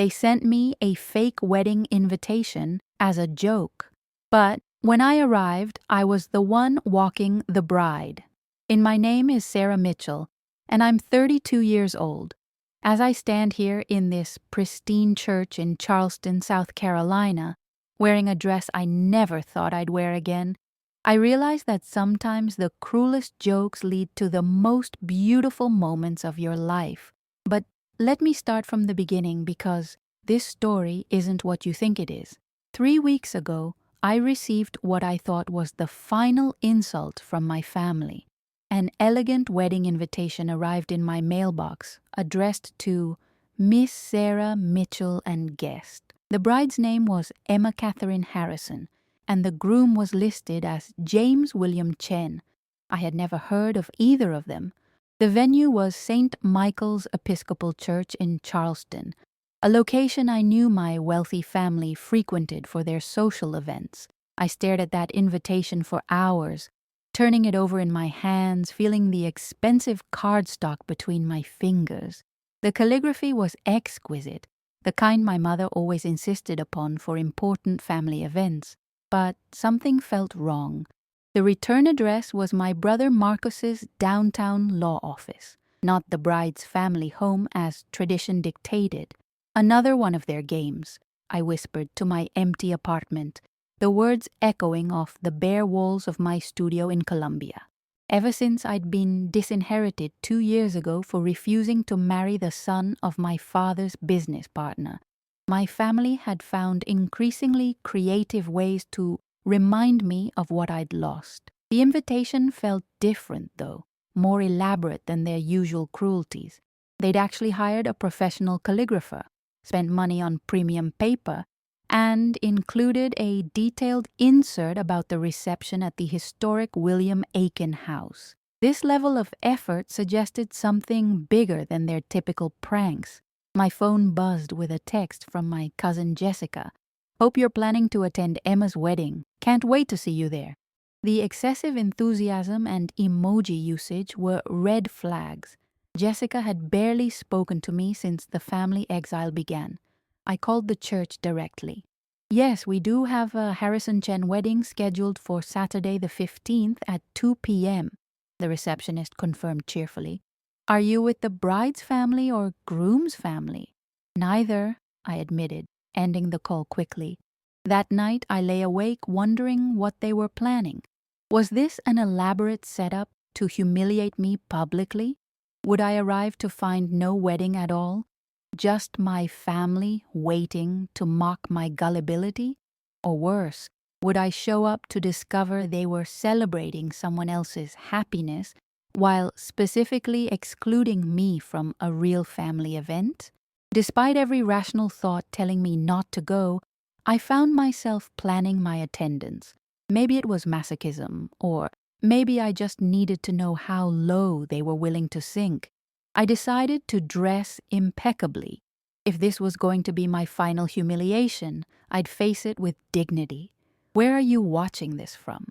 They sent me a fake wedding invitation as a joke. But when I arrived, I was the one walking the bride. My name is Sarah Mitchell, and I'm 32 years old. As I stand here in this pristine church in Charleston, South Carolina, wearing a dress I never thought I'd wear again, I realize that sometimes the cruelest jokes lead to the most beautiful moments of your life. But let me start from the beginning, because this story isn't what you think it is. 3 weeks ago, I received what I thought was the final insult from my family. An elegant wedding invitation arrived in my mailbox, addressed to Miss Sarah Mitchell and guest. The bride's name was Emma Catherine Harrison, and the groom was listed as James William Chen. I had never heard of either of them. The venue was St. Michael's Episcopal Church in Charleston, a location I knew my wealthy family frequented for their social events. I stared at that invitation for hours, turning it over in my hands, feeling the expensive cardstock between my fingers. The calligraphy was exquisite, the kind my mother always insisted upon for important family events. But something felt wrong. The return address was my brother Marcus's downtown law office, not the bride's family home as tradition dictated. Another one of their games, I whispered to my empty apartment, the words echoing off the bare walls of my studio in Columbia. Ever since I'd been disinherited 2 years ago for refusing to marry the son of my father's business partner, my family had found increasingly creative ways to remind me of what I'd lost. The invitation felt different, though, more elaborate than their usual cruelties. They'd actually hired a professional calligrapher, spent money on premium paper, and included a detailed insert about the reception at the historic William Aiken House. This level of effort suggested something bigger than their typical pranks. My phone buzzed with a text from my cousin Jessica. "Hope you're planning to attend Emma's wedding. Can't wait to see you there." The excessive enthusiasm and emoji usage were red flags. Jessica had barely spoken to me since the family exile began. I called the church directly. "Yes, we do have a Harrison Chen wedding scheduled for Saturday the 15th at 2 p.m., the receptionist confirmed cheerfully. "Are you with the bride's family or groom's family?" "Neither," I admitted, ending the call quickly. That night I lay awake wondering what they were planning. Was this an elaborate setup to humiliate me publicly? Would I arrive to find no wedding at all? Just my family waiting to mock my gullibility? Or worse, would I show up to discover they were celebrating someone else's happiness while specifically excluding me from a real family event? Despite every rational thought telling me not to go, I found myself planning my attendance. Maybe it was masochism, or maybe I just needed to know how low they were willing to sink. I decided to dress impeccably. If this was going to be my final humiliation, I'd face it with dignity. Where are you watching this from?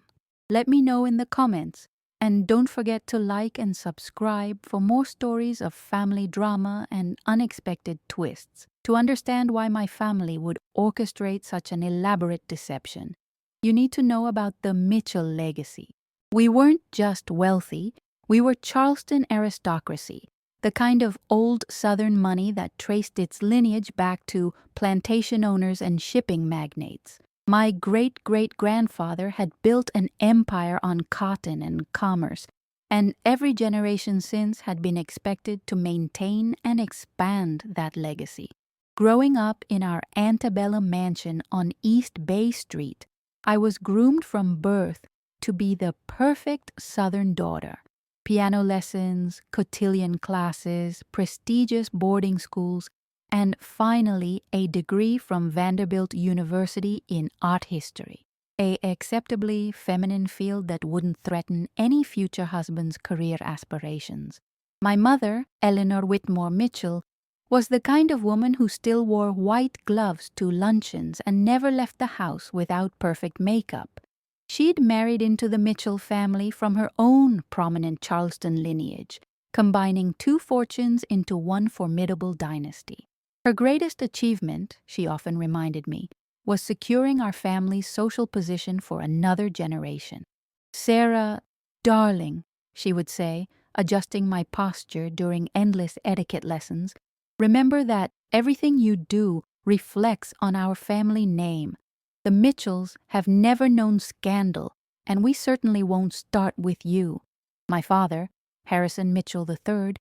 Let me know in the comments. And don't forget to like and subscribe for more stories of family drama and unexpected twists. To understand why my family would orchestrate such an elaborate deception, you need to know about the Mitchell legacy. We weren't just wealthy, we were Charleston aristocracy, the kind of old Southern money that traced its lineage back to plantation owners and shipping magnates. My great-great-grandfather had built an empire on cotton and commerce, and every generation since had been expected to maintain and expand that legacy. Growing up in our antebellum mansion on East Bay Street, I was groomed from birth to be the perfect Southern daughter. Piano lessons, cotillion classes, prestigious boarding schools, and finally a degree from Vanderbilt University in art history, an acceptably feminine field that wouldn't threaten any future husband's career aspirations. My mother, Eleanor Whitmore Mitchell, was the kind of woman who still wore white gloves to luncheons and never left the house without perfect makeup. She'd married into the Mitchell family from her own prominent Charleston lineage, combining two fortunes into one formidable dynasty. Her greatest achievement, she often reminded me, was securing our family's social position for another generation. "Sarah, darling," she would say, adjusting my posture during endless etiquette lessons, "remember that everything you do reflects on our family name. The Mitchells have never known scandal, and we certainly won't start with you." My father, Harrison Mitchell III,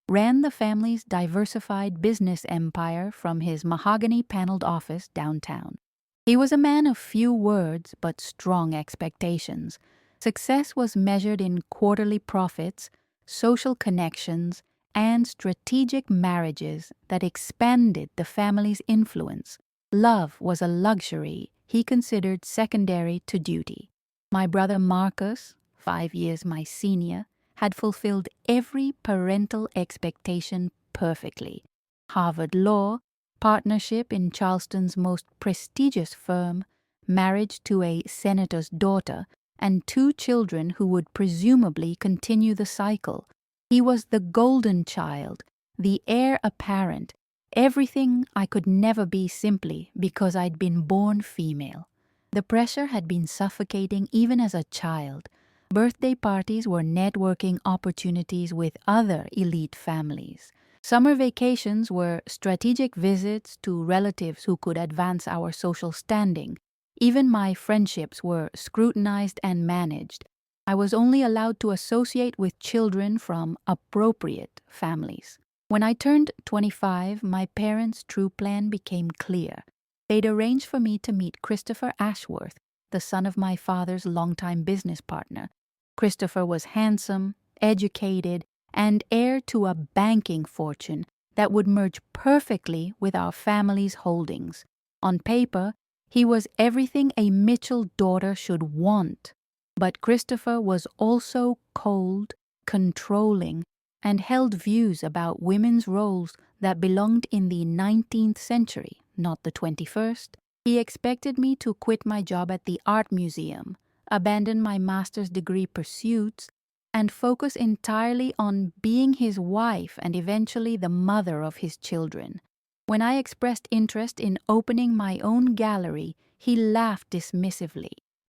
ran the family's diversified business empire from his mahogany-paneled office downtown. He was a man of few words but strong expectations. Success was measured in quarterly profits, social connections, and strategic marriages that expanded the family's influence. Love was a luxury he considered secondary to duty. My brother Marcus, 5 years my senior, had fulfilled every parental expectation perfectly. Harvard Law, partnership in Charleston's most prestigious firm, marriage to a senator's daughter, and 2 children who would presumably continue the cycle. He was the golden child, the heir apparent, everything I could never be simply because I'd been born female. The pressure had been suffocating even as a child. Birthday parties were networking opportunities with other elite families. Summer vacations were strategic visits to relatives who could advance our social standing. Even my friendships were scrutinized and managed. I was only allowed to associate with children from appropriate families. When I turned 25, my parents' true plan became clear. They'd arranged for me to meet Christopher Ashworth, the son of my father's longtime business partner. Christopher was handsome, educated, and heir to a banking fortune that would merge perfectly with our family's holdings. On paper, he was everything a Mitchell daughter should want. But Christopher was also cold, controlling, and held views about women's roles that belonged in the 19th century, not the 21st. He expected me to quit my job at the art museum, abandon my master's degree pursuits, and focus entirely on being his wife and eventually the mother of his children. When I expressed interest in opening my own gallery, he laughed dismissively.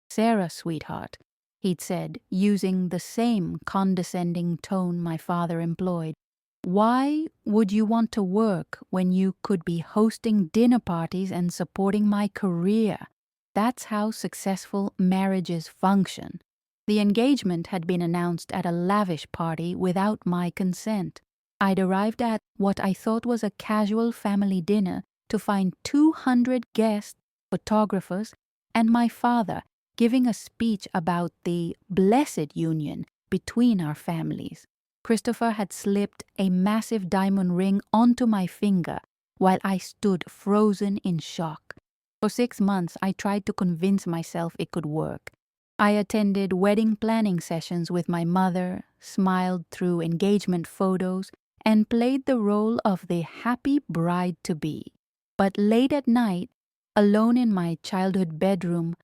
"Sarah, sweetheart," he'd said, using the same condescending tone my father employed, "why would you want to work when you could be hosting dinner parties and supporting my career? That's how successful marriages function." The engagement had been announced at a lavish party without my consent. I'd arrived at what I thought was a casual family dinner to find 200 guests, photographers, and my father giving a speech about the blessed union between our families. Christopher had slipped a massive diamond ring onto my finger while I stood frozen in shock. For 6 months, I tried to convince myself it could work. I attended wedding planning sessions with my mother, smiled through engagement photos, and played the role of the happy bride-to-be. But late at night, alone in my childhood bedroom,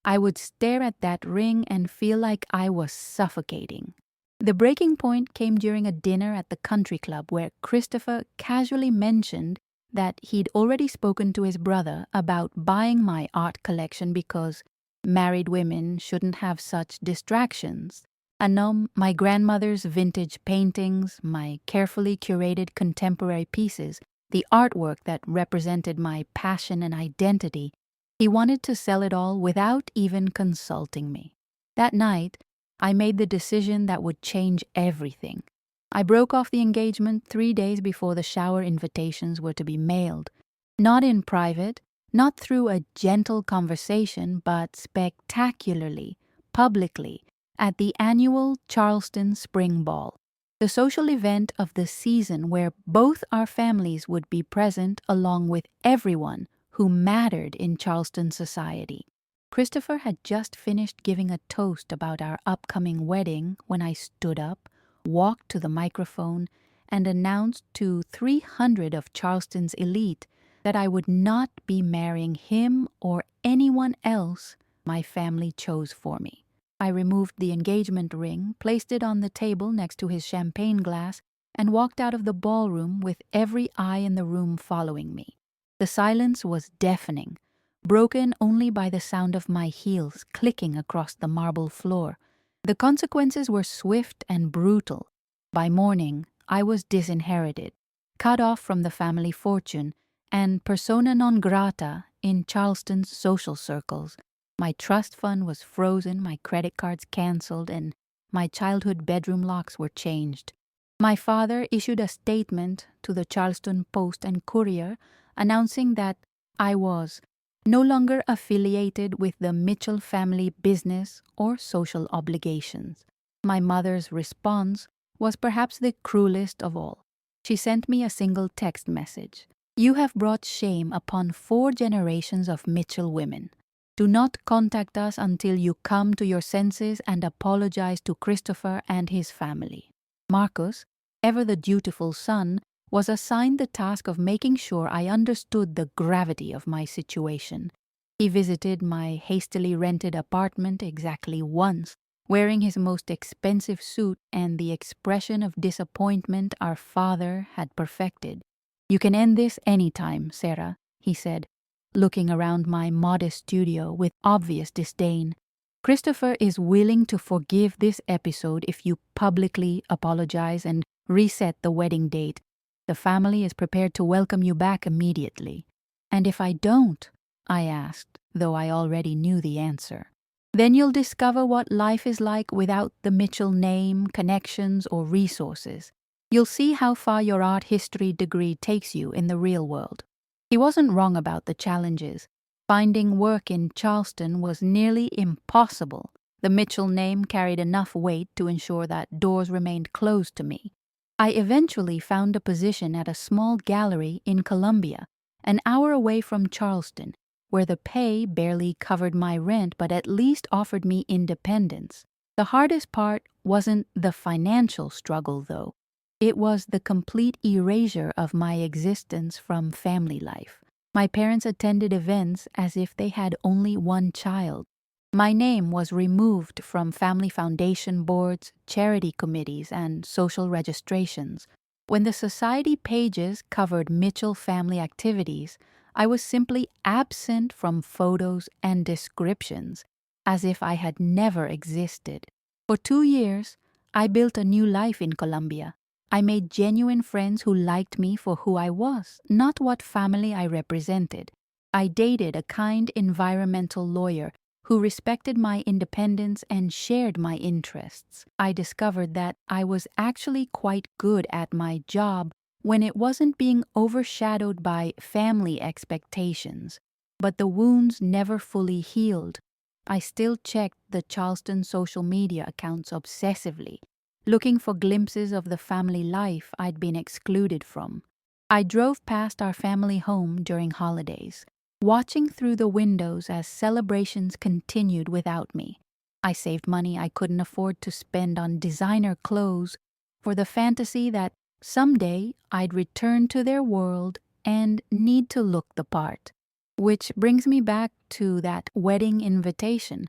I would stare at that ring and feel like I was suffocating. The breaking point came during a dinner at the country club where Christopher casually mentioned that he'd already spoken to his brother about buying my art collection because married women shouldn't have such distractions. My grandmother's vintage paintings, my carefully curated contemporary pieces, the artwork that represented my passion and identity, he wanted to sell it all without even consulting me. That night, I made the decision that would change everything. I broke off the engagement 3 days before the shower invitations were to be mailed. Not in private, not through a gentle conversation, but spectacularly, publicly, at the annual Charleston Spring Ball, the social event of the season where both our families would be present along with everyone who mattered in Charleston society. Christopher had just finished giving a toast about our upcoming wedding when I stood up, walked to the microphone, and announced to 300 of Charleston's elite that I would not be marrying him or anyone else my family chose for me. I removed the engagement ring, placed it on the table next to his champagne glass, and walked out of the ballroom with every eye in the room following me. The silence was deafening, broken only by the sound of my heels clicking across the marble floor. The consequences were swift and brutal. By morning, I was disinherited, cut off from the family fortune, and persona non grata in Charleston's social circles. My trust fund was frozen, my credit cards canceled, and my childhood bedroom locks were changed. My father issued a statement to the Charleston Post and Courier announcing that I was no longer affiliated with the Mitchell family business or social obligations. My mother's response was perhaps the cruelest of all. She sent me a single text message. "You have brought shame upon 4 generations of Mitchell women. Do not contact us until you come to your senses and apologize to Christopher and his family." Marcus, ever the dutiful son, was assigned the task of making sure I understood the gravity of my situation. He visited my hastily rented apartment exactly once, wearing his most expensive suit and the expression of disappointment our father had perfected. "You can end this any time, Sarah," he said, looking around my modest studio with obvious disdain. "Christopher is willing to forgive this episode if you publicly apologize and reset the wedding date. The family is prepared to welcome you back immediately." "And if I don't?" I asked, though I already knew the answer. "Then you'll discover what life is like without the Mitchell name, connections, or resources. You'll see how far your art history degree takes you in the real world." He wasn't wrong about the challenges. Finding work in Charleston was nearly impossible. The Mitchell name carried enough weight to ensure that doors remained closed to me. I eventually found a position at a small gallery in Columbia, an hour away from Charleston, where the pay barely covered my rent but at least offered me independence. The hardest part wasn't the financial struggle, though. It was the complete erasure of my existence from family life. My parents attended events as if they had only one child. My name was removed from family foundation boards, charity committees, and social registrations. When the society pages covered Mitchell family activities, I was simply absent from photos and descriptions, as if I had never existed. For 2 years, I built a new life in Colombia. I made genuine friends who liked me for who I was, not what family I represented. I dated a kind environmental lawyer who respected my independence and shared my interests. I discovered that I was actually quite good at my job when it wasn't being overshadowed by family expectations. But the wounds never fully healed. I still checked the Charleston social media accounts obsessively, looking for glimpses of the family life I'd been excluded from. I drove past our family home during holidays, watching through the windows as celebrations continued without me. I saved money I couldn't afford to spend on designer clothes for the fantasy that someday I'd return to their world and need to look the part. Which brings me back to that wedding invitation.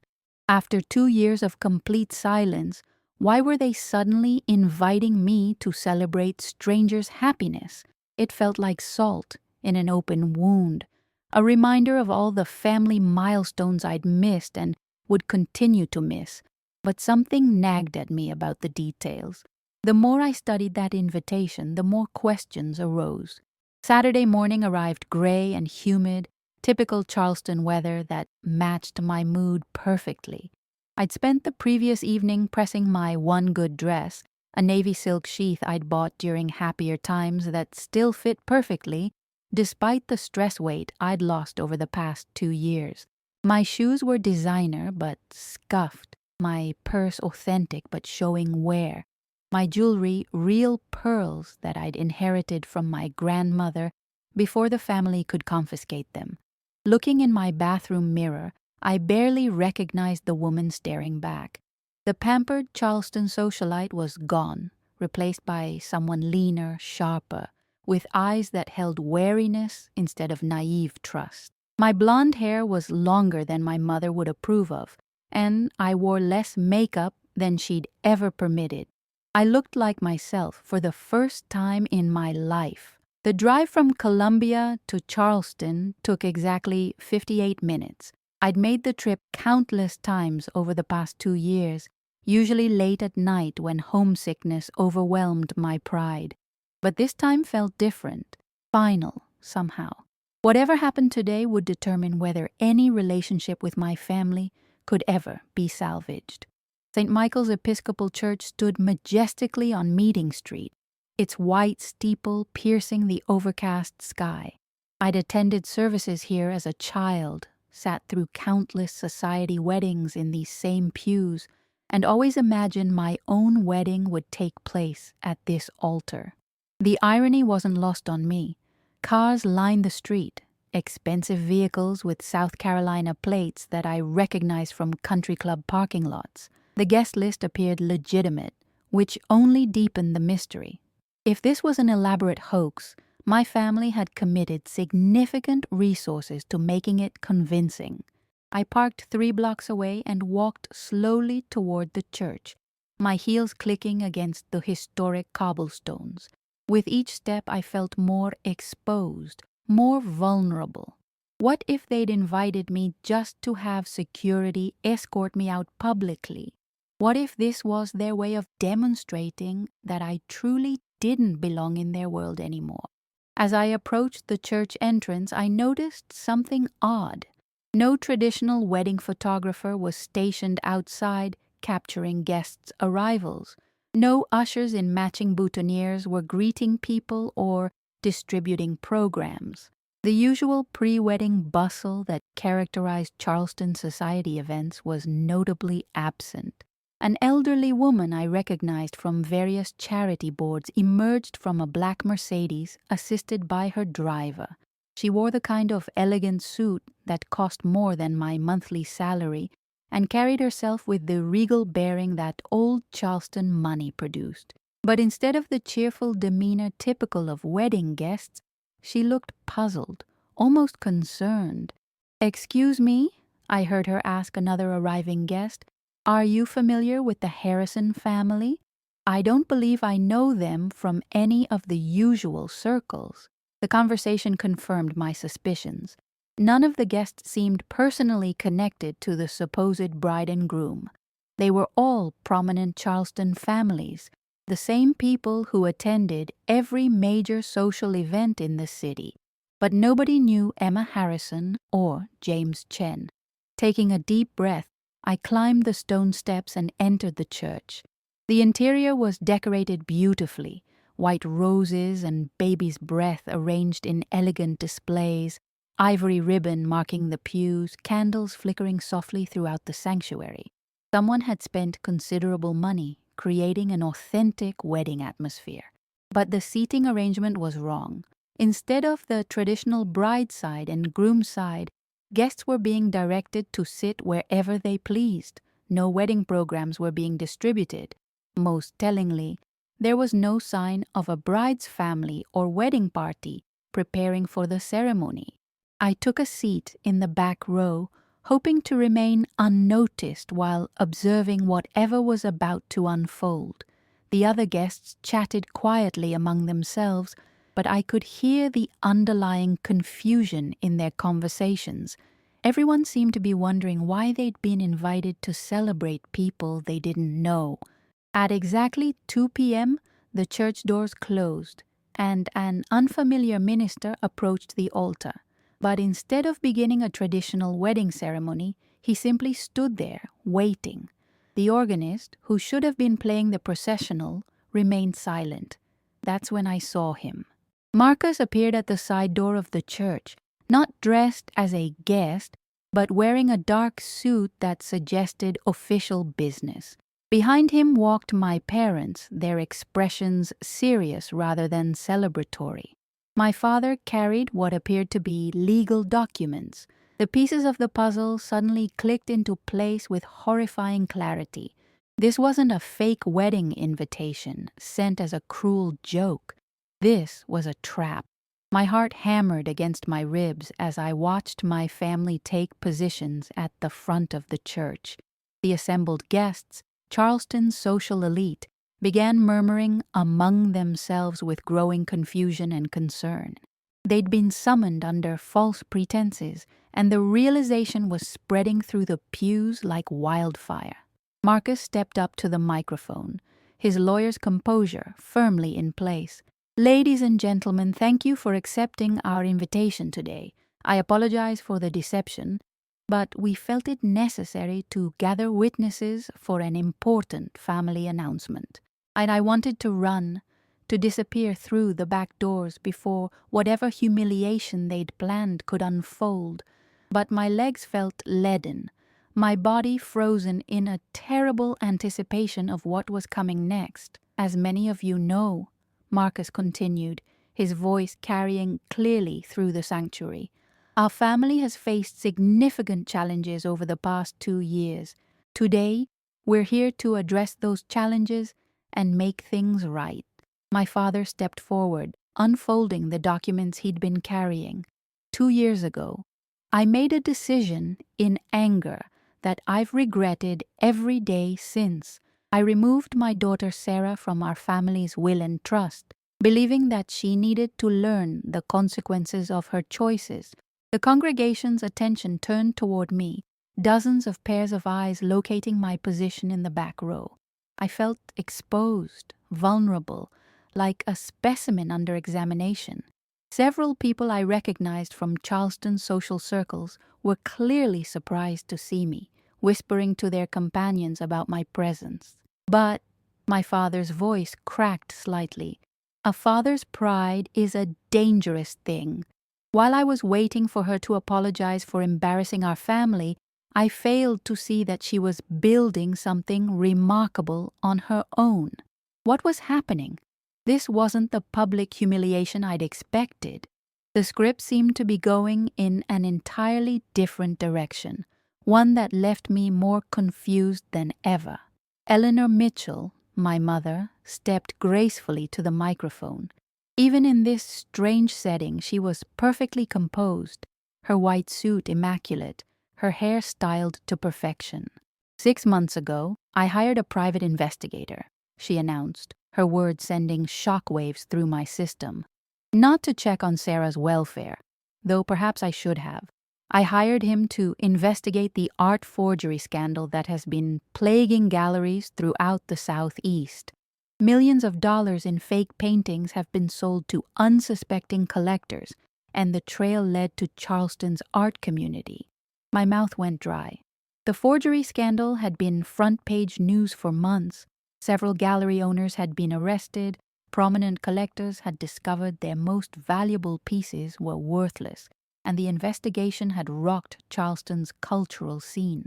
After 2 years of complete silence, why were they suddenly inviting me to celebrate strangers' happiness? It felt like salt in an open wound, a reminder of all the family milestones I'd missed and would continue to miss. But something nagged at me about the details. The more I studied that invitation, the more questions arose. Saturday morning arrived gray and humid, typical Charleston weather that matched my mood perfectly. I'd spent the previous evening pressing my one good dress, a navy silk sheath I'd bought during happier times that still fit perfectly, despite the stress weight I'd lost over the past 2 years. My shoes were designer but scuffed, my purse authentic but showing wear, my jewelry real pearls that I'd inherited from my grandmother before the family could confiscate them. Looking in my bathroom mirror, I barely recognized the woman staring back. The pampered Charleston socialite was gone, replaced by someone leaner, sharper, with eyes that held wariness instead of naive trust. My blonde hair was longer than my mother would approve of, and I wore less makeup than she'd ever permitted. I looked like myself for the first time in my life. The drive from Columbia to Charleston took exactly 58 minutes. I'd made the trip countless times over the past 2 years, usually late at night when homesickness overwhelmed my pride. But this time felt different, final, somehow. Whatever happened today would determine whether any relationship with my family could ever be salvaged. St. Michael's Episcopal Church stood majestically on Meeting Street, its white steeple piercing the overcast sky. I'd attended services here as a child, sat through countless society weddings in these same pews, and always imagined my own wedding would take place at this altar. The irony wasn't lost on me. Cars lined the street, expensive vehicles with South Carolina plates that I recognized from country club parking lots. The guest list appeared legitimate, which only deepened the mystery. If this was an elaborate hoax, my family had committed significant resources to making it convincing. I parked 3 blocks away and walked slowly toward the church, my heels clicking against the historic cobblestones. With each step, I felt more exposed, more vulnerable. What if they'd invited me just to have security escort me out publicly? What if this was their way of demonstrating that I truly didn't belong in their world anymore? As I approached the church entrance, I noticed something odd. No traditional wedding photographer was stationed outside, capturing guests' arrivals. No ushers in matching boutonnieres were greeting people or distributing programs. The usual pre-wedding bustle that characterized Charleston society events was notably absent. An elderly woman I recognized from various charity boards emerged from a black Mercedes, assisted by her driver. She wore the kind of elegant suit that cost more than my monthly salary and carried herself with the regal bearing that old Charleston money produced. But instead of the cheerful demeanor typical of wedding guests, she looked puzzled, almost concerned. "Excuse me?" I heard her ask another arriving guest. "Are you familiar with the Harrison family? I don't believe I know them from any of the usual circles." The conversation confirmed my suspicions. None of the guests seemed personally connected to the supposed bride and groom. They were all prominent Charleston families, the same people who attended every major social event in the city. But nobody knew Emma Harrison or James Chen. Taking a deep breath, I climbed the stone steps and entered the church. The interior was decorated beautifully, white roses and baby's breath arranged in elegant displays, ivory ribbon marking the pews, candles flickering softly throughout the sanctuary. Someone had spent considerable money creating an authentic wedding atmosphere. But the seating arrangement was wrong. Instead of the traditional bride side and groom side, guests were being directed to sit wherever they pleased. No wedding programs were being distributed. Most tellingly, there was no sign of a bride's family or wedding party preparing for the ceremony. I took a seat in the back row, hoping to remain unnoticed while observing whatever was about to unfold. The other guests chatted quietly among themselves, but I could hear the underlying confusion in their conversations. Everyone seemed to be wondering why they'd been invited to celebrate people they didn't know. At exactly 2 p.m., the church doors closed, and an unfamiliar minister approached the altar. But instead of beginning a traditional wedding ceremony, he simply stood there, waiting. The organist, who should have been playing the processional, remained silent. That's when I saw him. Marcus appeared at the side door of the church, not dressed as a guest, but wearing a dark suit that suggested official business. Behind him walked my parents, their expressions serious rather than celebratory. My father carried what appeared to be legal documents. The pieces of the puzzle suddenly clicked into place with horrifying clarity. This wasn't a fake wedding invitation sent as a cruel joke. This was a trap. My heart hammered against my ribs as I watched my family take positions at the front of the church. The assembled guests, Charleston's social elite, began murmuring among themselves with growing confusion and concern. They'd been summoned under false pretenses, and the realization was spreading through the pews like wildfire. Marcus stepped up to the microphone, his lawyer's composure firmly in place. "Ladies and gentlemen, thank you for accepting our invitation today. I apologize for the deception, but we felt it necessary to gather witnesses for an important family announcement. And I wanted to run, to disappear through the back doors before whatever humiliation they'd planned could unfold. But my legs felt leaden, my body frozen in a terrible anticipation of what was coming next. As many of you know," Marcus continued, his voice carrying clearly through the sanctuary, "our family has faced significant challenges over the past 2 years. Today, we're here to address those challenges and make things right." My father stepped forward, unfolding the documents he'd been carrying. "2 years ago, I made a decision in anger that I've regretted every day since. I removed my daughter Sarah from our family's will and trust, believing that she needed to learn the consequences of her choices." The congregation's attention turned toward me, dozens of pairs of eyes locating my position in the back row. I felt exposed, vulnerable, like a specimen under examination. Several people I recognized from Charleston's social circles were clearly surprised to see me, whispering to their companions about my presence. "But," my father's voice cracked slightly, "a father's pride is a dangerous thing. While I was waiting for her to apologize for embarrassing our family, I failed to see that she was building something remarkable on her own." What was happening? This wasn't the public humiliation I'd expected. The script seemed to be going in an entirely different direction, one that left me more confused than ever. Eleanor Mitchell, my mother, stepped gracefully to the microphone. Even in this strange setting, she was perfectly composed, her white suit immaculate, her hair styled to perfection. "6 months ago, I hired a private investigator," she announced, her words sending shockwaves through my system. "Not to check on Sarah's welfare, though perhaps I should have. I hired him to investigate the art forgery scandal that has been plaguing galleries throughout the Southeast. Millions of dollars in fake paintings have been sold to unsuspecting collectors, and the trail led to Charleston's art community." My mouth went dry. The forgery scandal had been front-page news for months. Several gallery owners had been arrested, prominent collectors had discovered their most valuable pieces were worthless, and the investigation had rocked Charleston's cultural scene.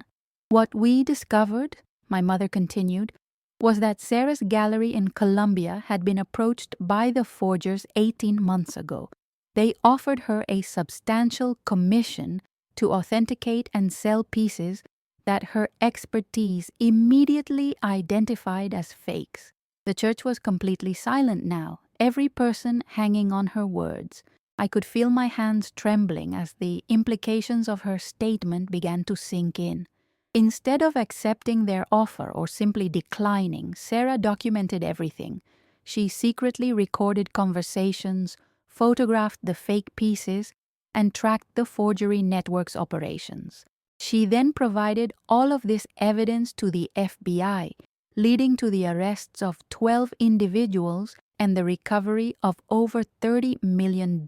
"What we discovered," my mother continued, "was that Sarah's gallery in Columbia had been approached by the forgers 18 months ago. They offered her a substantial commission to authenticate and sell pieces that her expertise immediately identified as fakes." The church was completely silent now, every person hanging on her words. I could feel my hands trembling as the implications of her statement began to sink in. Instead of accepting their offer or simply declining, Sarah documented everything. She secretly recorded conversations, photographed the fake pieces, and tracked the forgery network's operations. She then provided all of this evidence to the FBI, leading to the arrests of 12 individuals and the recovery of over $30 million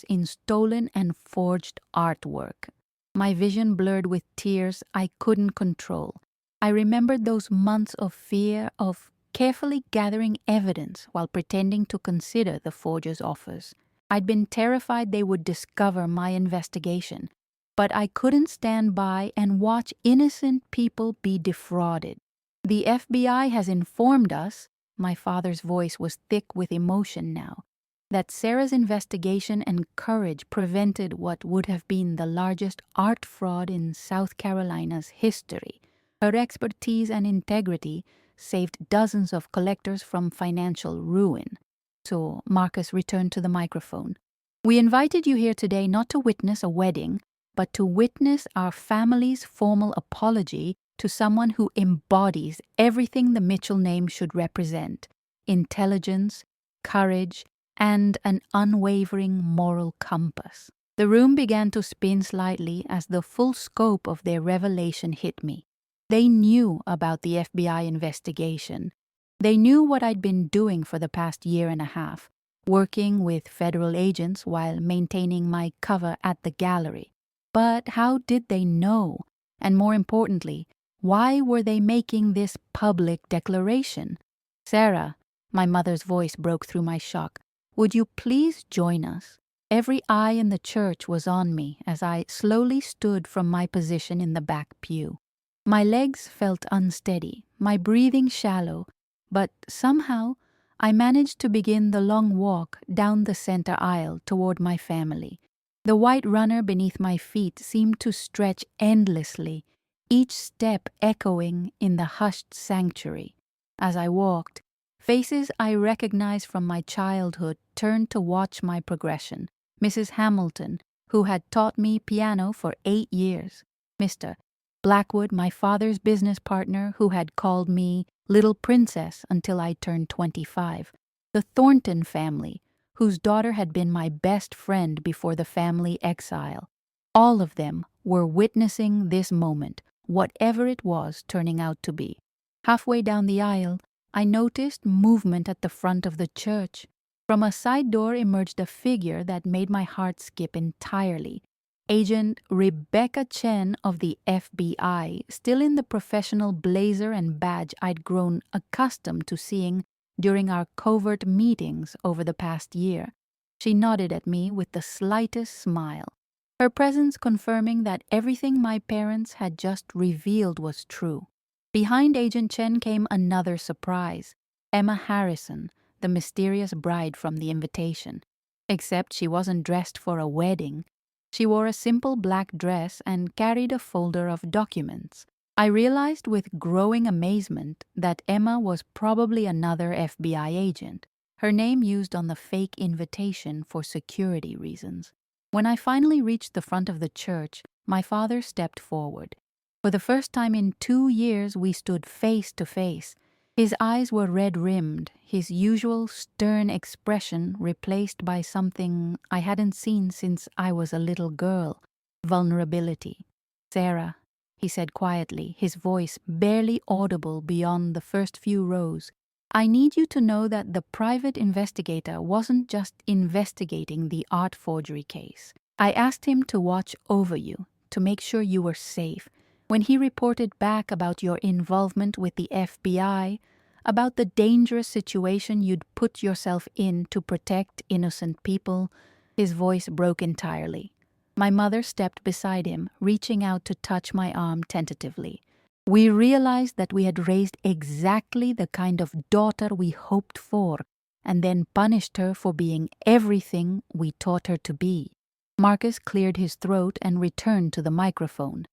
in stolen and forged artwork. My vision blurred with tears I couldn't control. I remembered those months of fear, of carefully gathering evidence while pretending to consider the forgers' offers. I'd been terrified they would discover my investigation, but I couldn't stand by and watch innocent people be defrauded. "The FBI has informed us," my father's voice was thick with emotion now, "that Sarah's investigation and courage prevented what would have been the largest art fraud in South Carolina's history. Her expertise and integrity saved dozens of collectors from financial ruin." So Marcus returned to the microphone. "We invited you here today not to witness a wedding, but to witness our family's formal apology to someone who embodies everything the Mitchell name should represent: intelligence, courage, and an unwavering moral compass. The room began to spin slightly as the full scope of their revelation hit me. They knew about the FBI investigation. They knew what I'd been doing for the past year and a half, working with federal agents while maintaining my cover at the gallery. But how did they know? And more importantly, why were they making this public declaration? "Sarah," my mother's voice broke through my shock, "would you please join us?" Every eye in the church was on me as I slowly stood from my position in the back pew. My legs felt unsteady, my breathing shallow, but somehow I managed to begin the long walk down the center aisle toward my family. The white runner beneath my feet seemed to stretch endlessly, each step echoing in the hushed sanctuary. As I walked, faces I recognized from my childhood turned to watch my progression. Mrs. Hamilton, who had taught me piano for 8 years. Mr. Blackwood, my father's business partner, who had called me Little Princess until I turned 25. The Thornton family, whose daughter had been my best friend before the family exile. All of them were witnessing this moment, whatever it was turning out to be. Halfway down the aisle, I noticed movement at the front of the church. From a side door emerged a figure that made my heart skip entirely. Agent Rebecca Chen of the FBI, still in the professional blazer and badge I'd grown accustomed to seeing during our covert meetings over the past year. She nodded at me with the slightest smile, her presence confirming that everything my parents had just revealed was true. Behind Agent Chen came another surprise: Emma Harrison, the mysterious bride from the invitation. Except she wasn't dressed for a wedding. She wore a simple black dress and carried a folder of documents. I realized with growing amazement that Emma was probably another FBI agent, her name used on the fake invitation for security reasons. When I finally reached the front of the church, my father stepped forward. For the first time in 2 years, we stood face to face. His eyes were red-rimmed, his usual stern expression replaced by something I hadn't seen since I was a little girl: vulnerability. "Sarah," he said quietly, his voice barely audible beyond the first few rows, "I need you to know that the private investigator wasn't just investigating the art forgery case. I asked him to watch over you, to make sure you were safe. When he reported back about your involvement with the FBI, about the dangerous situation you'd put yourself in to protect innocent people," his voice broke entirely. My mother stepped beside him, reaching out to touch my arm tentatively. "We realized that we had raised exactly the kind of daughter we hoped for, and then punished her for being everything we taught her to be." Marcus cleared his throat and returned to the microphone.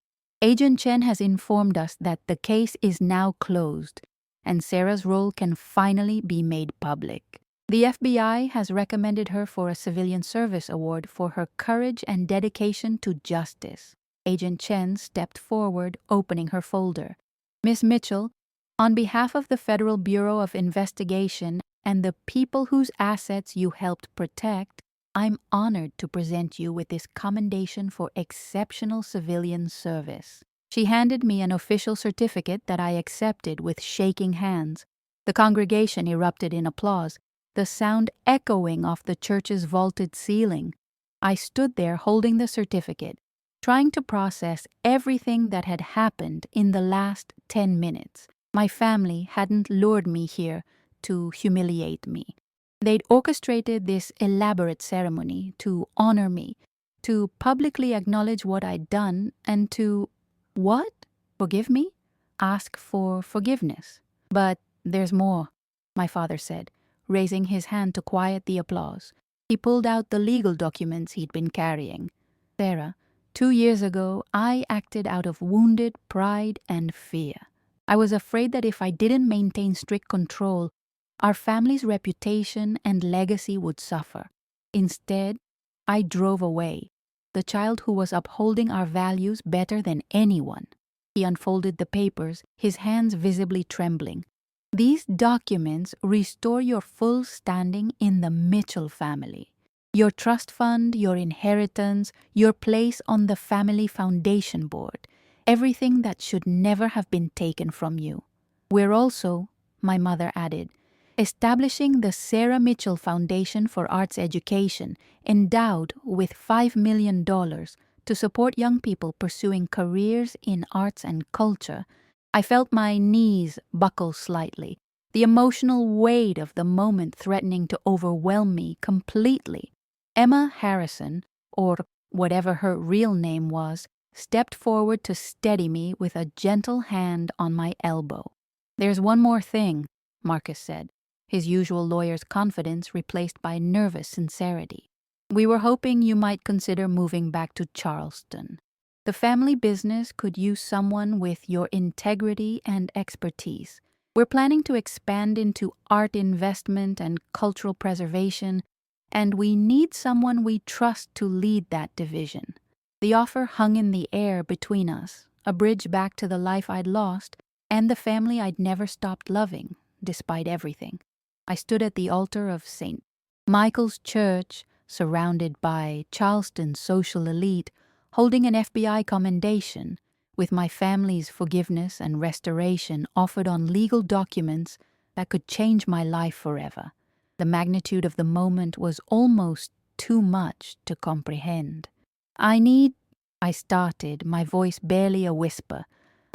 "Agent Chen has informed us that the case is now closed, and Sarah's role can finally be made public. The FBI has recommended her for a Civilian Service Award for her courage and dedication to justice." Agent Chen stepped forward, opening her folder. "Miss Mitchell, on behalf of the Federal Bureau of Investigation and the people whose assets you helped protect, I'm honored to present you with this commendation for exceptional civilian service." She handed me an official certificate that I accepted with shaking hands. The congregation erupted in applause, the sound echoing off the church's vaulted ceiling. I stood there holding the certificate, trying to process everything that had happened in the last 10 minutes. My family hadn't lured me here to humiliate me. They'd orchestrated this elaborate ceremony to honor me, to publicly acknowledge what I'd done, and to, what? Forgive me? Ask for forgiveness. "But there's more," my father said, raising his hand to quiet the applause. He pulled out the legal documents he'd been carrying. "Sarah, 2 years ago, I acted out of wounded pride and fear. I was afraid that if I didn't maintain strict control, our family's reputation and legacy would suffer. Instead, I drove away, the child who was upholding our values better than anyone." He unfolded the papers, his hands visibly trembling. These documents restore your full standing in the Mitchell family. Your trust fund, your inheritance, your place on the family foundation board. Everything that should never have been taken from you. We're also, my mother added, establishing the Sarah Mitchell Foundation for Arts Education, endowed with $5 million to support young people pursuing careers in arts and culture. I felt my knees buckle slightly, the emotional weight of the moment threatening to overwhelm me completely. Emma Harrison, or whatever her real name was, stepped forward to steady me with a gentle hand on my elbow. "There's one more thing," Marcus said, his usual lawyer's confidence replaced by nervous sincerity. "We were hoping you might consider moving back to Charleston. The family business could use someone with your integrity and expertise. We're planning to expand into art investment and cultural preservation, and we need someone we trust to lead that division." The offer hung in the air between us, a bridge back to the life I'd lost and the family I'd never stopped loving, despite everything. I stood at the altar of St. Michael's Church, surrounded by Charleston's social elite, holding an FBI commendation, with my family's forgiveness and restoration offered on legal documents that could change my life forever. The magnitude of the moment was almost too much to comprehend. I started, my voice barely a whisper.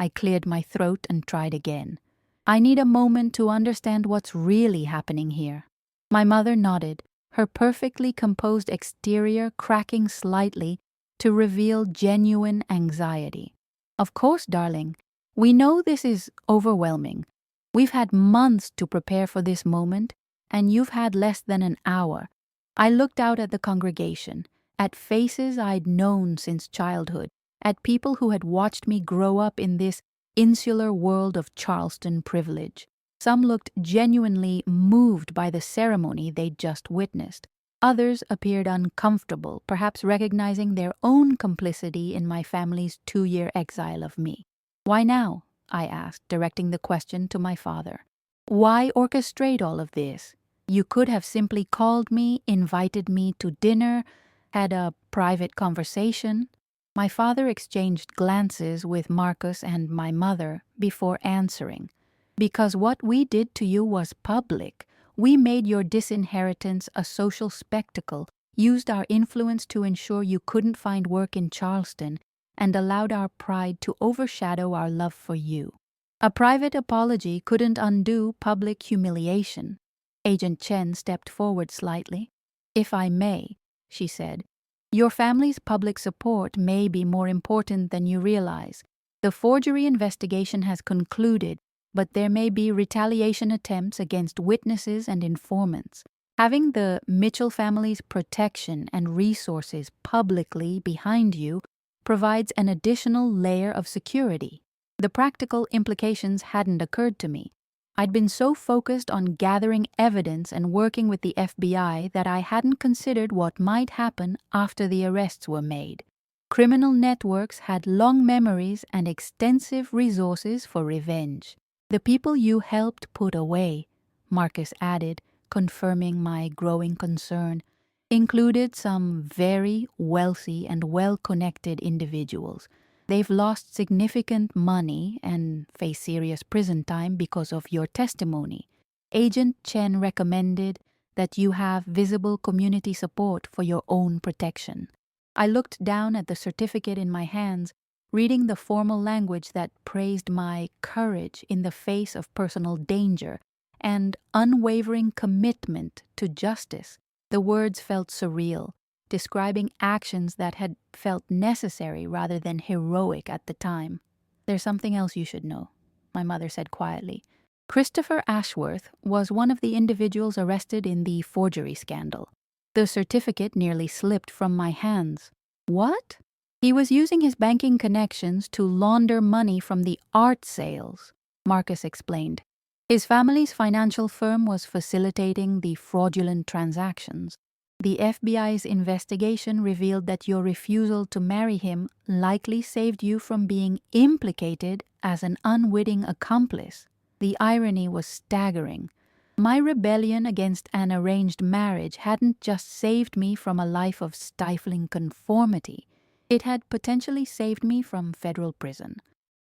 I cleared my throat and tried again. "I need a moment to understand what's really happening here." My mother nodded, her perfectly composed exterior cracking slightly to reveal genuine anxiety. "Of course, darling. We know this is overwhelming. We've had months to prepare for this moment, and you've had less than an hour." I looked out at the congregation, at faces I'd known since childhood, at people who had watched me grow up in this insular world of Charleston privilege. Some looked genuinely moved by the ceremony they'd just witnessed. Others appeared uncomfortable, perhaps recognizing their own complicity in my family's 2-year exile of me. "Why now?" I asked, directing the question to my father. "Why orchestrate all of this? You could have simply called me, invited me to dinner, had a private conversation." My father exchanged glances with Marcus and my mother before answering. "Because what we did to you was public. We made your disinheritance a social spectacle, used our influence to ensure you couldn't find work in Charleston, and allowed our pride to overshadow our love for you. A private apology couldn't undo public humiliation." Agent Chen stepped forward slightly. "If I may," she said, "your family's public support may be more important than you realize. The forgery investigation has concluded, but there may be retaliation attempts against witnesses and informants. Having the Mitchell family's protection and resources publicly behind you provides an additional layer of security." The practical implications hadn't occurred to me. I'd been so focused on gathering evidence and working with the FBI that I hadn't considered what might happen after the arrests were made. Criminal networks had long memories and extensive resources for revenge. "The people you helped put away," Marcus added, confirming my growing concern, "included some very wealthy and well-connected individuals. They've lost significant money and face serious prison time because of your testimony. Agent Chen recommended that you have visible community support for your own protection." I looked down at the certificate in my hands, reading the formal language that praised my courage in the face of personal danger and unwavering commitment to justice. The words felt surreal, describing actions that had felt necessary rather than heroic at the time. "There's something else you should know," my mother said quietly. "Christopher Ashworth was one of the individuals arrested in the forgery scandal." The certificate nearly slipped from my hands. "What?" "He was using his banking connections to launder money from the art sales," Marcus explained. "His family's financial firm was facilitating the fraudulent transactions." The FBI's investigation revealed that your refusal to marry him likely saved you from being implicated as an unwitting accomplice. The irony was staggering. My rebellion against an arranged marriage hadn't just saved me from a life of stifling conformity, it had potentially saved me from federal prison.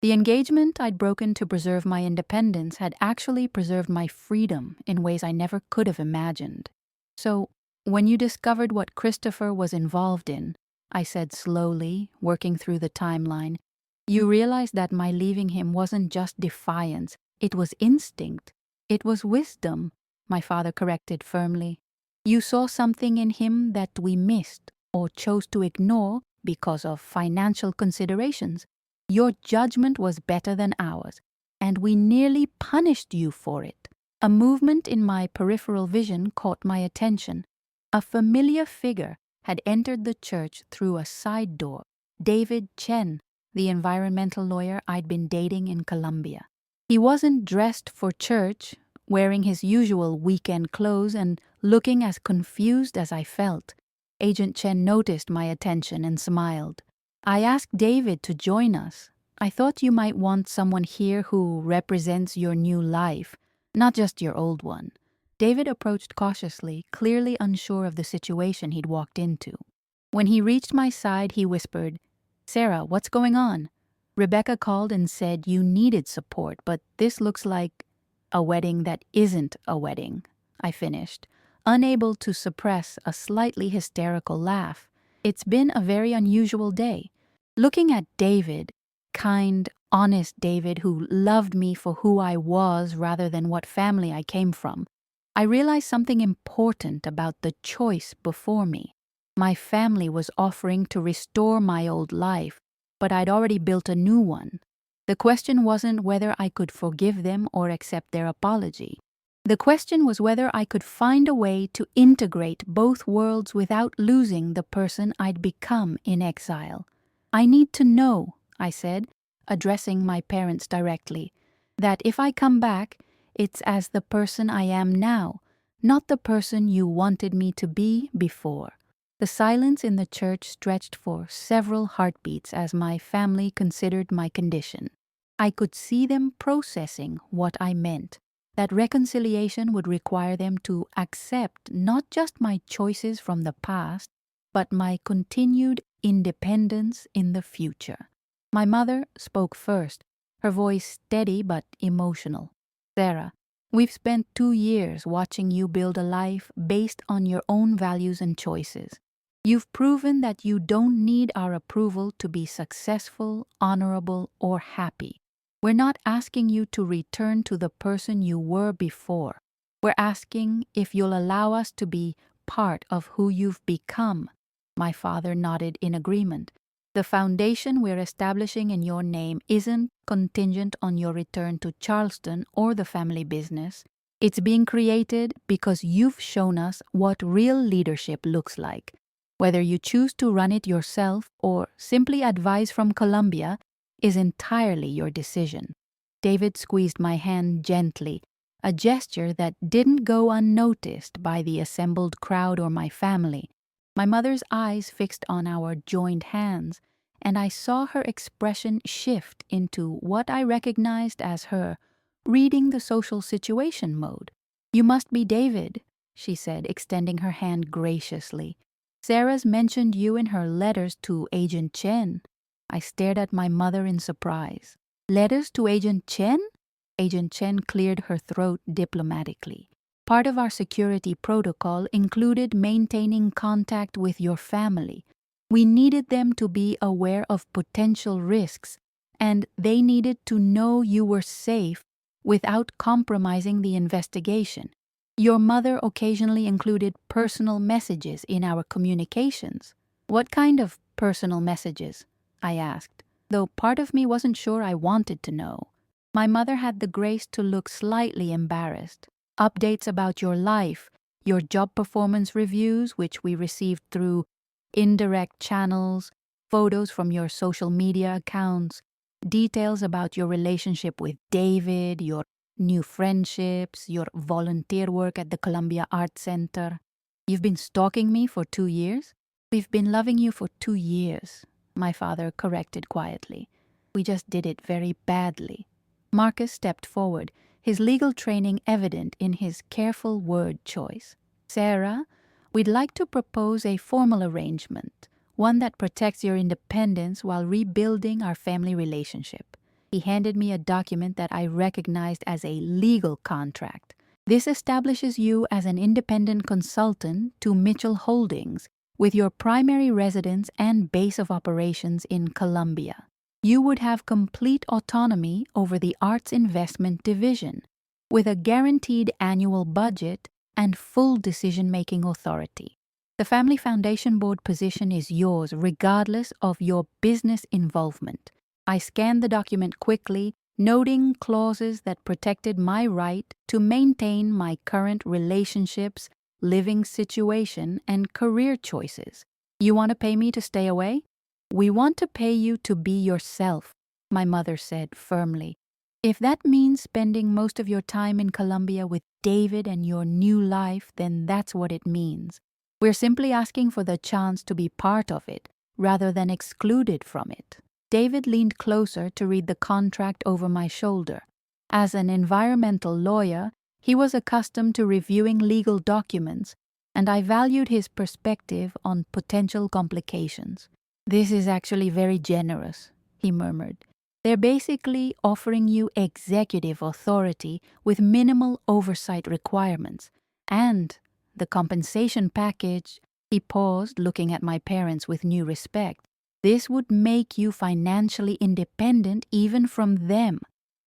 The engagement I'd broken to preserve my independence had actually preserved my freedom in ways I never could have imagined. So, when you discovered what Christopher was involved in, I said slowly, working through the timeline, you realized that my leaving him wasn't just defiance, it was instinct. It was wisdom, my father corrected firmly. You saw something in him that we missed or chose to ignore because of financial considerations. Your judgment was better than ours, and we nearly punished you for it. A movement in my peripheral vision caught my attention. A familiar figure had entered the church through a side door. David Chen, the environmental lawyer I'd been dating in Colombia. He wasn't dressed for church, wearing his usual weekend clothes and looking as confused as I felt. Agent Chen noticed my attention and smiled. I asked David to join us. I thought you might want someone here who represents your new life, not just your old one. David approached cautiously, clearly unsure of the situation he'd walked into. When he reached my side, he whispered, "Sarah, what's going on? Rebecca called and said you needed support, but this looks like a wedding that isn't a wedding," I finished, unable to suppress a slightly hysterical laugh. It's been a very unusual day. Looking at David, kind, honest David who loved me for who I was rather than what family I came from, I realized something important about the choice before me. My family was offering to restore my old life, but I'd already built a new one. The question wasn't whether I could forgive them or accept their apology. The question was whether I could find a way to integrate both worlds without losing the person I'd become in exile. "I need to know," I said, addressing my parents directly, "that if I come back, it's as the person I am now, not the person you wanted me to be before." The silence in the church stretched for several heartbeats as my family considered my condition. I could see them processing what I meant, that reconciliation would require them to accept not just my choices from the past, but my continued independence in the future. My mother spoke first, her voice steady but emotional. "Sarah, we've spent 2 years watching you build a life based on your own values and choices. You've proven that you don't need our approval to be successful, honorable, or happy. We're not asking you to return to the person you were before. We're asking if you'll allow us to be part of who you've become." My father nodded in agreement. "The foundation we're establishing in your name isn't contingent on your return to Charleston or the family business. It's being created because you've shown us what real leadership looks like. Whether you choose to run it yourself or simply advise from Colombia is entirely your decision." David squeezed my hand gently, a gesture that didn't go unnoticed by the assembled crowd or my family. My mother's eyes fixed on our joined hands, and I saw her expression shift into what I recognized as her reading the social situation mode. "You must be David," she said, extending her hand graciously. "Sarah's mentioned you in her letters to Agent Chen." I stared at my mother in surprise. "Letters to Agent Chen?" Agent Chen cleared her throat diplomatically. "Part of our security protocol included maintaining contact with your family. We needed them to be aware of potential risks, and they needed to know you were safe without compromising the investigation. Your mother occasionally included personal messages in our communications." "What kind of personal messages?" I asked, though part of me wasn't sure I wanted to know. My mother had the grace to look slightly embarrassed. "Updates about your life, your job performance reviews, which we received through indirect channels, photos from your social media accounts, details about your relationship with David, your new friendships, your volunteer work at the Columbia Art Center." You've been stalking me for 2 years? We've been loving you for 2 years, my father corrected quietly. We just did it very badly. Marcus stepped forward, his legal training evident in his careful word choice. Sarah, we'd like to propose a formal arrangement, one that protects your independence while rebuilding our family relationship. He handed me a document that I recognized as a legal contract. This establishes you as an independent consultant to Mitchell Holdings, with your primary residence and base of operations in Colombia. You would have complete autonomy over the arts investment division, with a guaranteed annual budget and full decision-making authority. The Family Foundation Board position is yours regardless of your business involvement. I scanned the document quickly, noting clauses that protected my right to maintain my current relationships, living situation, and career choices. You want to pay me to stay away? We want to pay you to be yourself, my mother said firmly. If that means spending most of your time in Colombia with David and your new life, then that's what it means. We're simply asking for the chance to be part of it, rather than excluded from it. David leaned closer to read the contract over my shoulder. As an environmental lawyer, he was accustomed to reviewing legal documents, and I valued his perspective on potential complications. This is actually very generous, he murmured. They're basically offering you executive authority with minimal oversight requirements. And the compensation package, he paused, looking at my parents with new respect. This would make you financially independent even from them.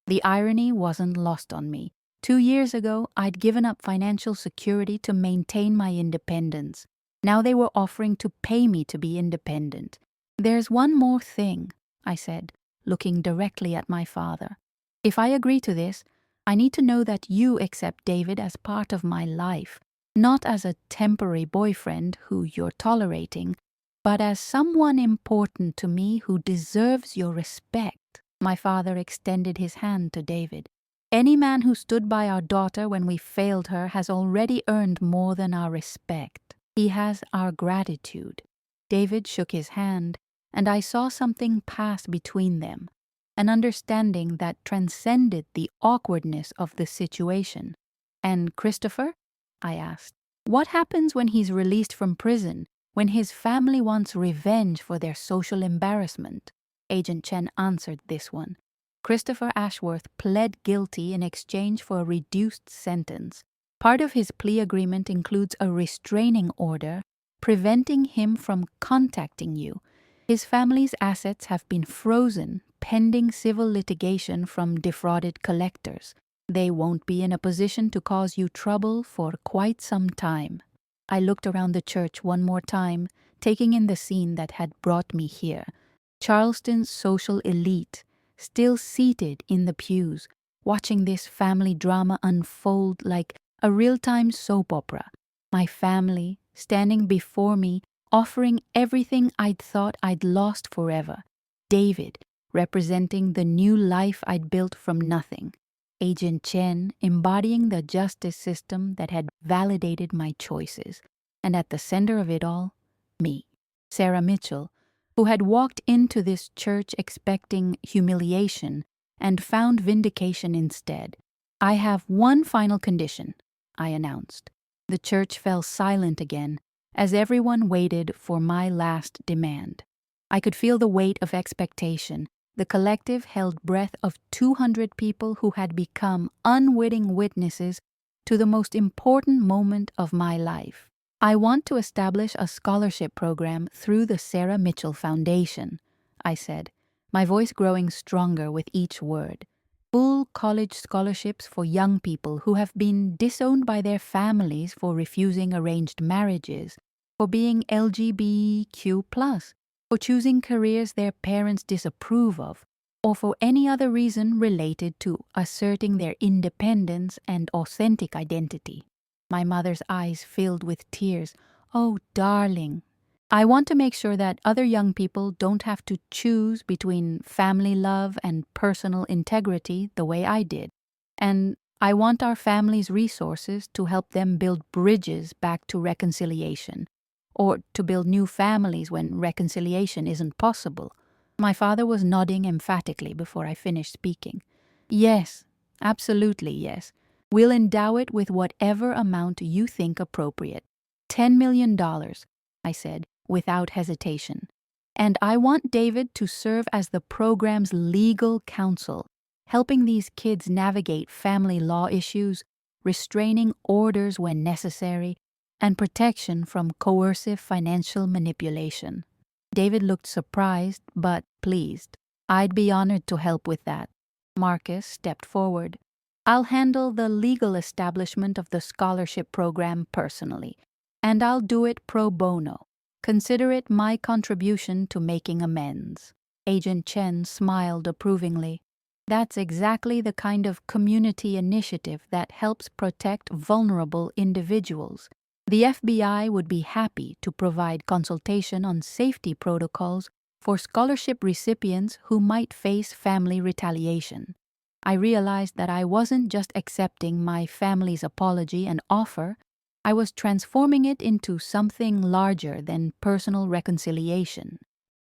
The irony wasn't lost on me. 2 years ago, I'd given up financial security to maintain my independence. Now they were offering to pay me to be independent. There's one more thing, I said, looking directly at my father. If I agree to this, I need to know that you accept David as part of my life, not as a temporary boyfriend who you're tolerating, but as someone important to me who deserves your respect. My father extended his hand to David. Any man who stood by our daughter when we failed her has already earned more than our respect. He has our gratitude. David shook his hand, and I saw something pass between them, an understanding that transcended the awkwardness of the situation. And Christopher? I asked. What happens when he's released from prison, when his family wants revenge for their social embarrassment? Agent Chen answered this one. Christopher Ashworth pled guilty in exchange for a reduced sentence. Part of his plea agreement includes a restraining order preventing him from contacting you. His family's assets have been frozen pending civil litigation from defrauded collectors. They won't be in a position to cause you trouble for quite some time. I looked around the church one more time, taking in the scene that had brought me here. Charleston's social elite, still seated in the pews, watching this family drama unfold like a real-time soap opera. My family, standing before me, offering everything I'd thought I'd lost forever. David, representing the new life I'd built from nothing. Agent Chen, embodying the justice system that had validated my choices. And at the center of it all, me, Sarah Mitchell, who had walked into this church expecting humiliation and found vindication instead. I have one final condition, I announced. The church fell silent again, as everyone waited for my last demand. I could feel the weight of expectation. The collective held breath of 200 people who had become unwitting witnesses to the most important moment of my life. I want to establish a scholarship program through the Sarah Mitchell Foundation, I said, my voice growing stronger with each word. Full college scholarships for young people who have been disowned by their families for refusing arranged marriages, for being LGBTQ+, for choosing careers their parents disapprove of, or for any other reason related to asserting their independence and authentic identity. My mother's eyes filled with tears. Oh, darling. I want to make sure that other young people don't have to choose between family love and personal integrity the way I did. And I want our family's resources to help them build bridges back to reconciliation, or to build new families when reconciliation isn't possible. My father was nodding emphatically before I finished speaking. Yes, absolutely yes. We'll endow it with whatever amount you think appropriate. $10 million, I said, without hesitation. And I want David to serve as the program's legal counsel, helping these kids navigate family law issues, restraining orders when necessary, and protection from coercive financial manipulation. David looked surprised, but pleased. I'd be honored to help with that. Marcus stepped forward. I'll handle the legal establishment of the scholarship program personally, and I'll do it pro bono. Consider it my contribution to making amends. Agent Chen smiled approvingly. That's exactly the kind of community initiative that helps protect vulnerable individuals. The FBI would be happy to provide consultation on safety protocols for scholarship recipients who might face family retaliation. I realized that I wasn't just accepting my family's apology and offer, I was transforming it into something larger than personal reconciliation.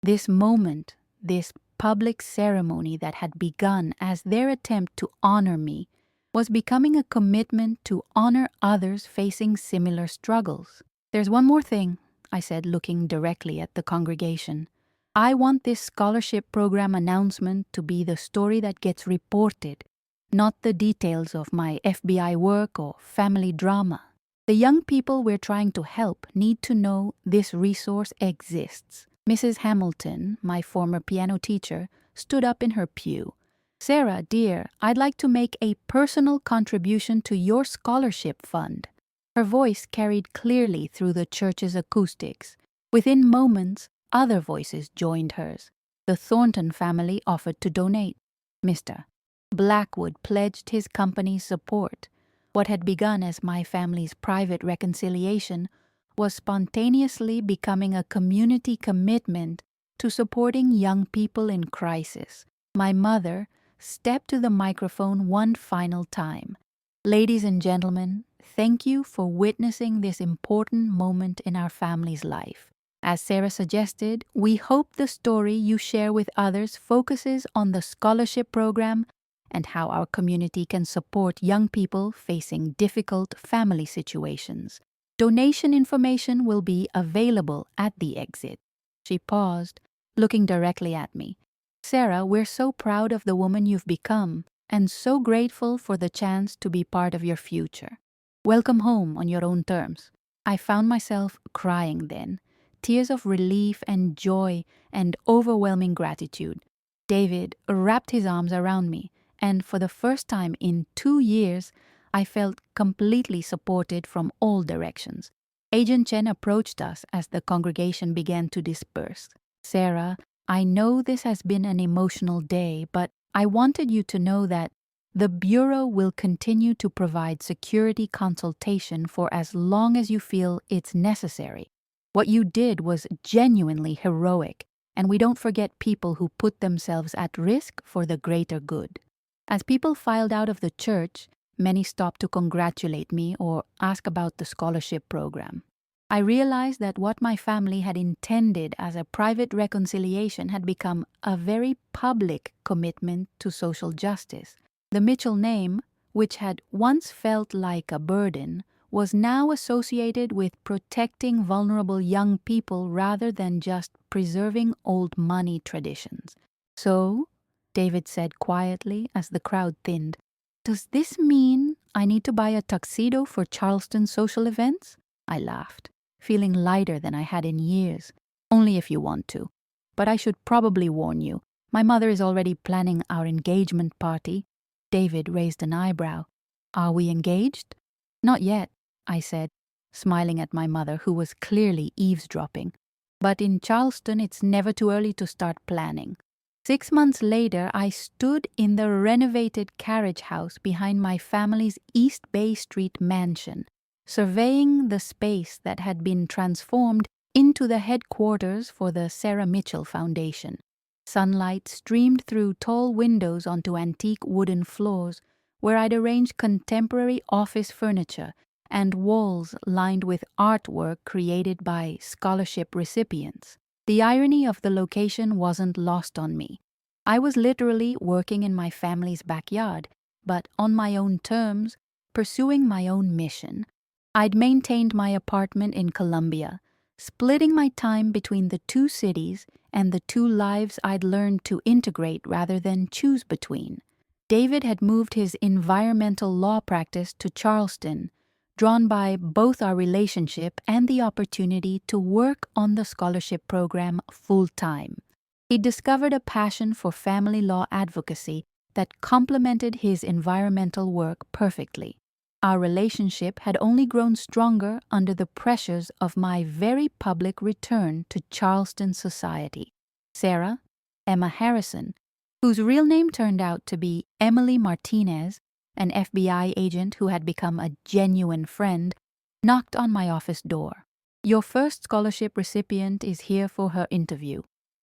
This moment, this public ceremony that had begun as their attempt to honor me, was becoming a commitment to honor others facing similar struggles. There's one more thing, I said, looking directly at the congregation. I want this scholarship program announcement to be the story that gets reported, not the details of my FBI work or family drama. The young people we're trying to help need to know this resource exists. Mrs. Hamilton, my former piano teacher, stood up in her pew. Sarah, dear, I'd like to make a personal contribution to your scholarship fund. Her voice carried clearly through the church's acoustics. Within moments, other voices joined hers. The Thornton family offered to donate. Mr. Blackwood pledged his company's support. What had begun as my family's private reconciliation was spontaneously becoming a community commitment to supporting young people in crisis. My mother stepped to the microphone one final time. Ladies and gentlemen, thank you for witnessing this important moment in our family's life. As Sarah suggested, we hope the story you share with others focuses on the scholarship program and how our community can support young people facing difficult family situations. Donation information will be available at the exit. She paused, looking directly at me. Sarah, we're so proud of the woman you've become and so grateful for the chance to be part of your future. Welcome home on your own terms. I found myself crying then, tears of relief and joy and overwhelming gratitude. David wrapped his arms around me, and for the first time in 2 years, I felt completely supported from all directions. Agent Chen approached us as the congregation began to disperse. Sarah, I know this has been an emotional day, but I wanted you to know that the Bureau will continue to provide security consultation for as long as you feel it's necessary. What you did was genuinely heroic, and we don't forget people who put themselves at risk for the greater good. As people filed out of the church, many stopped to congratulate me or ask about the scholarship program. I realized that what my family had intended as a private reconciliation had become a very public commitment to social justice. The Mitchell name, which had once felt like a burden, was now associated with protecting vulnerable young people rather than just preserving old money traditions. So, David said quietly as the crowd thinned, does this mean I need to buy a tuxedo for Charleston social events? I laughed, feeling lighter than I had in years. Only if you want to. But I should probably warn you, my mother is already planning our engagement party. David raised an eyebrow. Are we engaged? Not yet, I said, smiling at my mother, who was clearly eavesdropping. But in Charleston, it's never too early to start planning. 6 months later, I stood in the renovated carriage house behind my family's East Bay Street mansion, surveying the space that had been transformed into the headquarters for the Sarah Mitchell Foundation. Sunlight streamed through tall windows onto antique wooden floors, where I'd arranged contemporary office furniture and walls lined with artwork created by scholarship recipients. The irony of the location wasn't lost on me. I was literally working in my family's backyard, but on my own terms, pursuing my own mission. I'd maintained my apartment in Colombia, splitting my time between the two cities and the two lives I'd learned to integrate rather than choose between. David had moved his environmental law practice to Charleston, drawn by both our relationship and the opportunity to work on the scholarship program full-time. He discovered a passion for family law advocacy that complemented his environmental work perfectly. Our relationship had only grown stronger under the pressures of my very public return to Charleston society. Sarah, Emma Harrison, whose real name turned out to be Emily Martinez, an FBI agent who had become a genuine friend, knocked on my office door. "Your first scholarship recipient is here for her interview."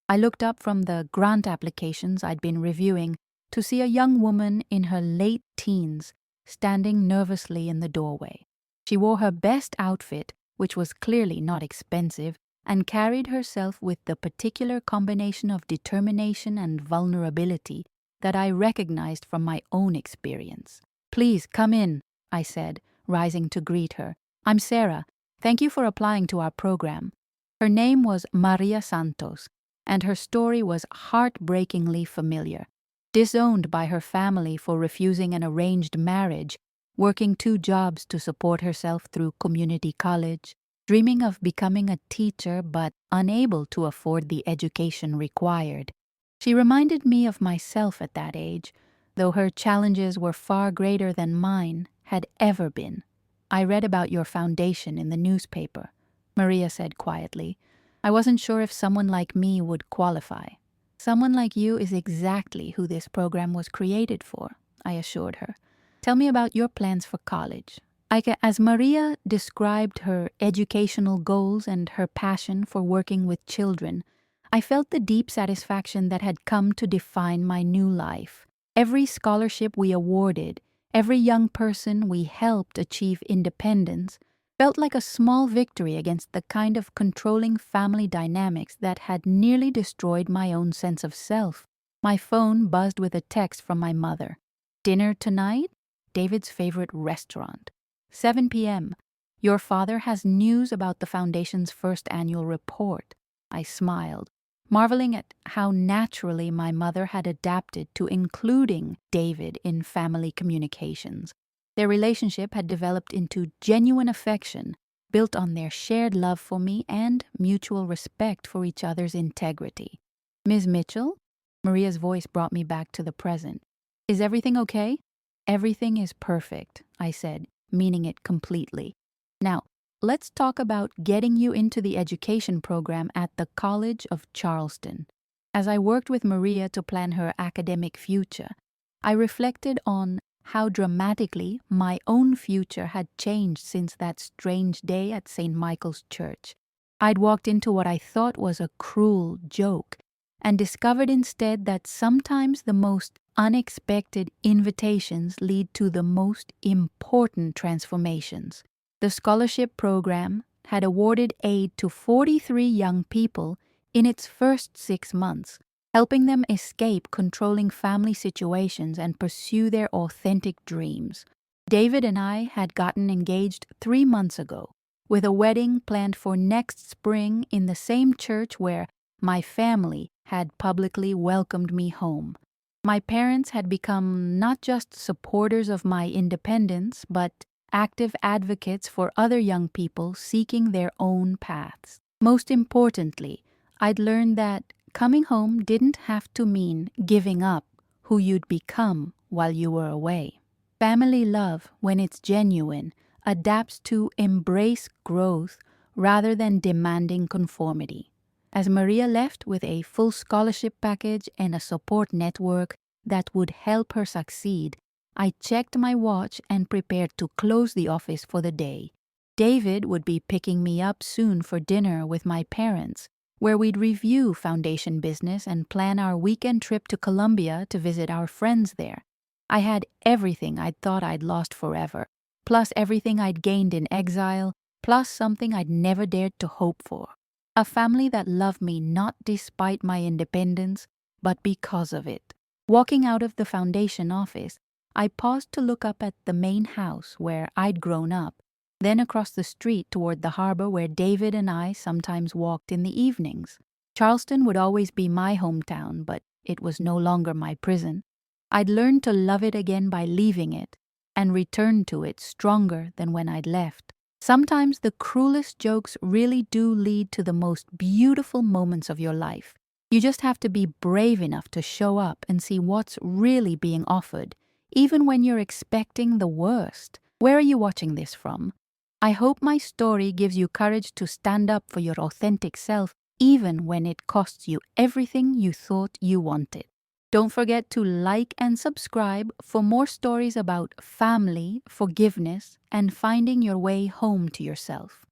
I looked up from the grant applications I'd been reviewing to see a young woman in her late teens standing nervously in the doorway. She wore her best outfit, which was clearly not expensive, and carried herself with the particular combination of determination and vulnerability that I recognized from my own experience. "Please come in," I said, rising to greet her. "I'm Sarah. Thank you for applying to our program." Her name was Maria Santos, and her story was heartbreakingly familiar. Disowned by her family for refusing an arranged marriage, working 2 jobs to support herself through community college, dreaming of becoming a teacher but unable to afford the education required. She reminded me of myself at that age, though her challenges were far greater than mine had ever been. "I read about your foundation in the newspaper," Maria said quietly. "I wasn't sure if someone like me would qualify." "Someone like you is exactly who this program was created for," I assured her. "Tell me about your plans for college." As Maria described her educational goals and her passion for working with children, I felt the deep satisfaction that had come to define my new life. Every scholarship we awarded, every young person we helped achieve independence, felt like a small victory against the kind of controlling family dynamics that had nearly destroyed my own sense of self. My phone buzzed with a text from my mother. "Dinner tonight? David's favorite restaurant. 7 p.m. Your father has news about the Foundation's first annual report." I smiled, marveling at how naturally my mother had adapted to including David in family communications. Their relationship had developed into genuine affection, built on their shared love for me and mutual respect for each other's integrity. "Ms. Mitchell?" Maria's voice brought me back to the present. "Is everything okay?" "Everything is perfect," I said, meaning it completely. "Now, let's talk about getting you into the education program at the College of Charleston." As I worked with Maria to plan her academic future, I reflected on how dramatically my own future had changed since that strange day at St. Michael's Church. I'd walked into what I thought was a cruel joke and discovered instead that sometimes the most unexpected invitations lead to the most important transformations. The scholarship program had awarded aid to 43 young people in its first 6 months, helping them escape controlling family situations and pursue their authentic dreams. David and I had gotten engaged 3 months ago, with a wedding planned for next spring in the same church where my family had publicly welcomed me home. My parents had become not just supporters of my independence, but active advocates for other young people seeking their own paths. Most importantly, I'd learned that coming home didn't have to mean giving up who you'd become while you were away. Family love, when it's genuine, adapts to embrace growth rather than demanding conformity. As Maria left with a full scholarship package and a support network that would help her succeed, I checked my watch and prepared to close the office for the day. David would be picking me up soon for dinner with my parents, where we'd review foundation business and plan our weekend trip to Colombia to visit our friends there. I had everything I'd thought I'd lost forever, plus everything I'd gained in exile, plus something I'd never dared to hope for. A family that loved me not despite my independence, but because of it. Walking out of the foundation office, I paused to look up at the main house where I'd grown up, then across the street toward the harbor where David and I sometimes walked in the evenings. Charleston would always be my hometown, but it was no longer my prison. I'd learned to love it again by leaving it, and returned to it stronger than when I'd left. Sometimes the cruelest jokes really do lead to the most beautiful moments of your life. You just have to be brave enough to show up and see what's really being offered, even when you're expecting the worst. Where are you watching this from? I hope my story gives you courage to stand up for your authentic self, even when it costs you everything you thought you wanted. Don't forget to like and subscribe for more stories about family, forgiveness, and finding your way home to yourself.